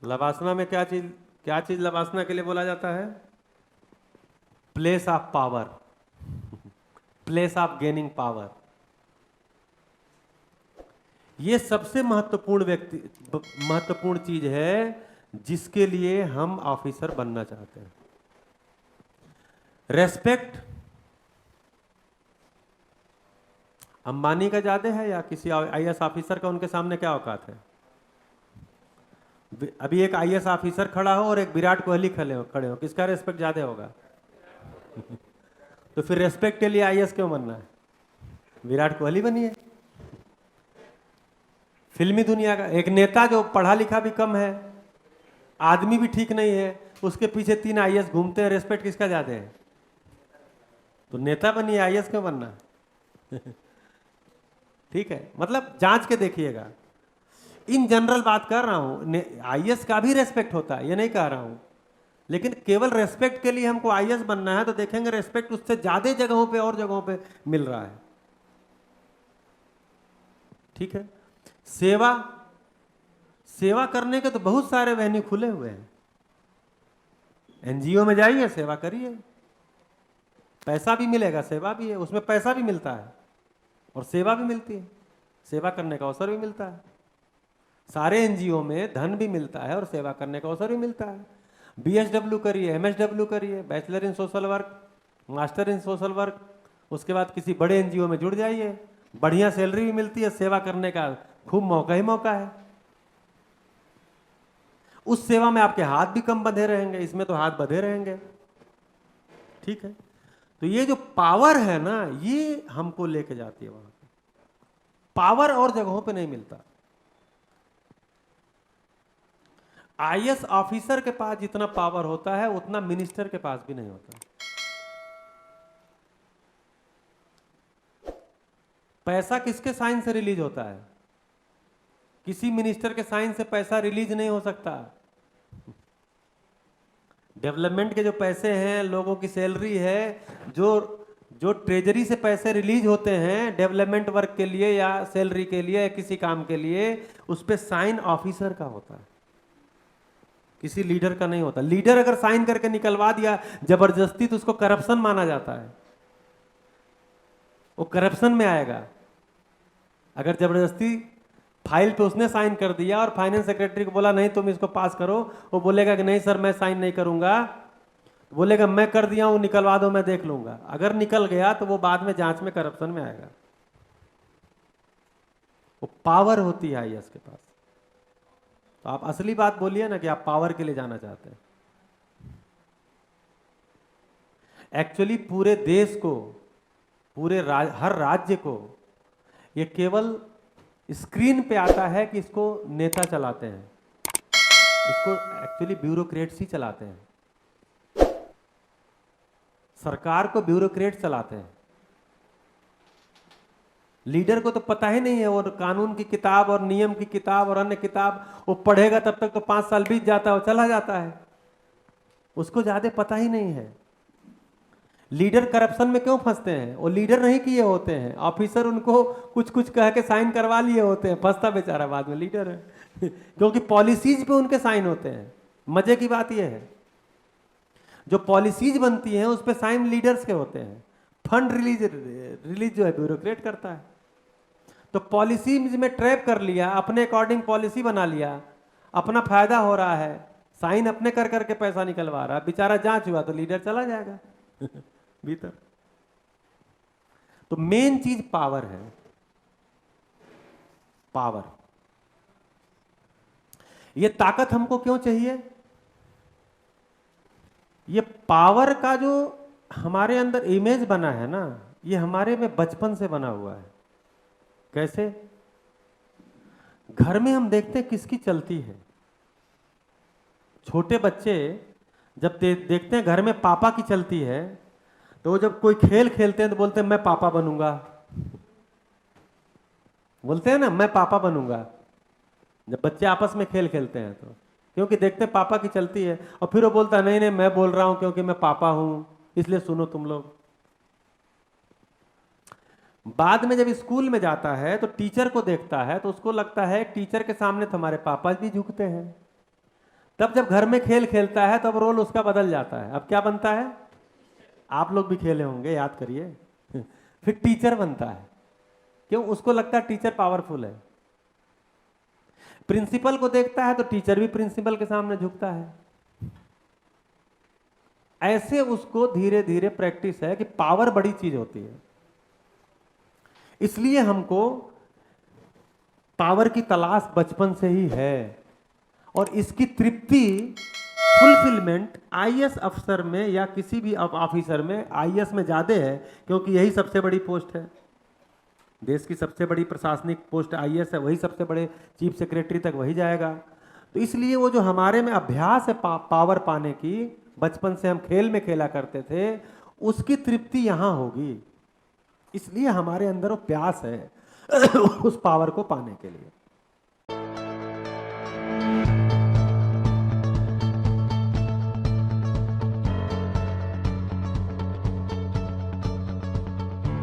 लवासना में क्या चीज लवासना के लिए बोला जाता है? Place of power, place of gaining power. ये सबसे महत्वपूर्ण चीज है जिसके लिए हम ऑफिसर बनना चाहते हैं। रेस्पेक्ट अंबानी का ज्यादा है या किसी आईएएस ऑफिसर का? उनके सामने क्या औकात है? अभी एक आईएएस ऑफिसर खड़ा हो और एक विराट कोहली खड़े हो, किसका रेस्पेक्ट ज्यादा होगा? तो फिर रेस्पेक्ट के लिए आईएएस क्यों बनना है? विराट कोहली बनिए। फिल्मी दुनिया का एक नेता जो पढ़ा लिखा भी कम है, आदमी भी ठीक नहीं है, उसके पीछे 3 आईएएस घूमते हैं, रेस्पेक्ट किसका ज्यादा है? तो नेता बनिए, आईएएस क्यों बनना? ठीक है, मतलब जांच के देखिएगा। इन जनरल बात कर रहा हूं, आईएएस का भी रेस्पेक्ट होता है, ये नहीं कह रहा हूं, लेकिन केवल रेस्पेक्ट के लिए हमको आईएएस बनना है तो देखेंगे रेस्पेक्ट उससे ज्यादा जगहों पे और जगहों पे मिल रहा है। ठीक है, सेवा करने के तो बहुत सारे वेन्यू खुले हुए हैं। एनजीओ में जाइए, सेवा करिए, पैसा भी मिलेगा, सेवा भी है, उसमें पैसा भी मिलता है और सेवा भी मिलती है, सेवा करने का अवसर भी मिलता है। सारे एनजीओ में धन भी मिलता है और सेवा करने का अवसर भी मिलता है। बीएसडब्ल्यू करिए, एमएसडब्ल्यू करिए, bachelor in social work, master in social work, उसके बाद किसी बड़े एनजीओ में जुड़ जाइए, बढ़िया सैलरी भी मिलती है, सेवा करने का खूब मौका ही मौका है। उस सेवा में आपके हाथ भी कम बंधे रहेंगे, इसमें तो हाथ बंधे रहेंगे। ठीक है, तो ये जो पावर है ना, ये हमको लेके जाती है वहां पे। पावर और जगहों पे नहीं मिलता। आईएएस ऑफिसर के पास जितना पावर होता है उतना मिनिस्टर के पास भी नहीं होता। पैसा किसके साइन से रिलीज होता है? किसी मिनिस्टर के साइन से पैसा रिलीज नहीं हो सकता। डेवलपमेंट के जो पैसे हैं, लोगों की सैलरी है, जो जो ट्रेजरी से पैसे रिलीज होते हैं डेवलपमेंट वर्क के लिए या सैलरी के लिए या किसी काम के लिए, उस पर साइन ऑफिसर का होता है, किसी लीडर का नहीं होता। लीडर अगर साइन करके निकलवा दिया जबरदस्ती तो उसको करप्शन माना जाता है, वो करप्शन में आएगा। अगर जबरदस्ती फाइल पे उसने साइन कर दिया और फाइनेंस सेक्रेटरी को बोला नहीं तुम इसको पास करो, वो बोलेगा कि नहीं सर मैं साइन नहीं करूंगा, बोलेगा मैं कर दिया हूं निकलवा दो मैं देख लूंगा। अगर निकल गया तो वो बाद में जांच में करप्शन में आएगा। वो पावर होती है आईएएस के पास। तो आप असली बात बोलिए ना कि आप पावर के लिए जाना चाहते हैं। एक्चुअली पूरे देश को, हर राज्य को ये केवल स्क्रीन पे आता है कि इसको नेता चलाते हैं, इसको एक्चुअली ब्यूरोक्रेट्स ही चलाते हैं। सरकार को ब्यूरोक्रेट चलाते हैं। लीडर को तो पता ही नहीं है, वो कानून की किताब और नियम की किताब और अन्य किताब वो पढ़ेगा तब तक तो 5 साल बीत जाता है, वो चला जाता है, उसको ज्यादा पता ही नहीं है। लीडर करप्शन में क्यों फंसते हैं? वो लीडर नहीं किए होते हैं, ऑफिसर उनको कुछ कुछ कह के साइन करवा लिए होते हैं, फंसता बेचारा बाद में लीडर है क्योंकि पॉलिसीज पे उनके साइन होते हैं। मजे की बात यह है, जो पॉलिसीज बनती हैं उस पे साइन लीडर्स के होते हैं, फंड रिलीज जो है ब्यूरोक्रेट करता है। तो पॉलिसीज में ट्रैप कर लिया, अपने अकॉर्डिंग पॉलिसी बना लिया, अपना फायदा हो रहा है, साइन अपने कर करके पैसा निकलवा रहा है, बेचारा जांच हुआ तो लीडर चला जाएगा भीतर। तो मेन चीज पावर है, पावर। ये ताकत हमको क्यों चाहिए? ये पावर का जो हमारे अंदर इमेज बना है ना, ये हमारे में बचपन से बना हुआ है। कैसे? घर में हम देखते हैं किसकी चलती है। छोटे बच्चे जब देखते हैं घर में पापा की चलती है, तो वो जब कोई खेल खेलते हैं तो बोलते हैं मैं पापा बनूंगा, बोलते हैं ना मैं पापा बनूंगा, जब बच्चे आपस में खेल खेलते हैं तो, क्योंकि देखते हैं पापा की चलती है। और फिर वो बोलता है नहीं नहीं मैं बोल रहा हूं क्योंकि मैं पापा हूं इसलिए सुनो तुम लोग। बाद में जब स्कूल में जाता है तो टीचर को देखता है तो उसको लगता है टीचर के सामने तो हमारे पापा भी झुकते हैं, तब जब घर में खेल खेलता है तो अब रोल उसका बदल जाता है। अब क्या बनता है? आप लोग भी खेले होंगे, याद करिए। फिर टीचर बनता है। क्यों? उसको लगता है टीचर पावरफुल है। प्रिंसिपल को देखता है तो टीचर भी प्रिंसिपल के सामने झुकता है। ऐसे उसको धीरे धीरे प्रैक्टिस है कि पावर बड़ी चीज होती है। इसलिए हमको पावर की तलाश बचपन से ही है, और इसकी तृप्ति, फुलफिलमेंट आईएएस अफसर में या किसी भी ऑफिसर में, आईएएस में ज्यादा है, क्योंकि यही सबसे बड़ी पोस्ट है। देश की सबसे बड़ी प्रशासनिक पोस्ट आईएएस है, वही सबसे बड़े चीफ सेक्रेटरी तक वही जाएगा। तो इसलिए वो जो हमारे में अभ्यास है पावर पाने की, बचपन से हम खेल में खेला करते थे, उसकी तृप्ति यहां होगी। इसलिए हमारे अंदर वो प्यास है उस पावर को पाने के लिए।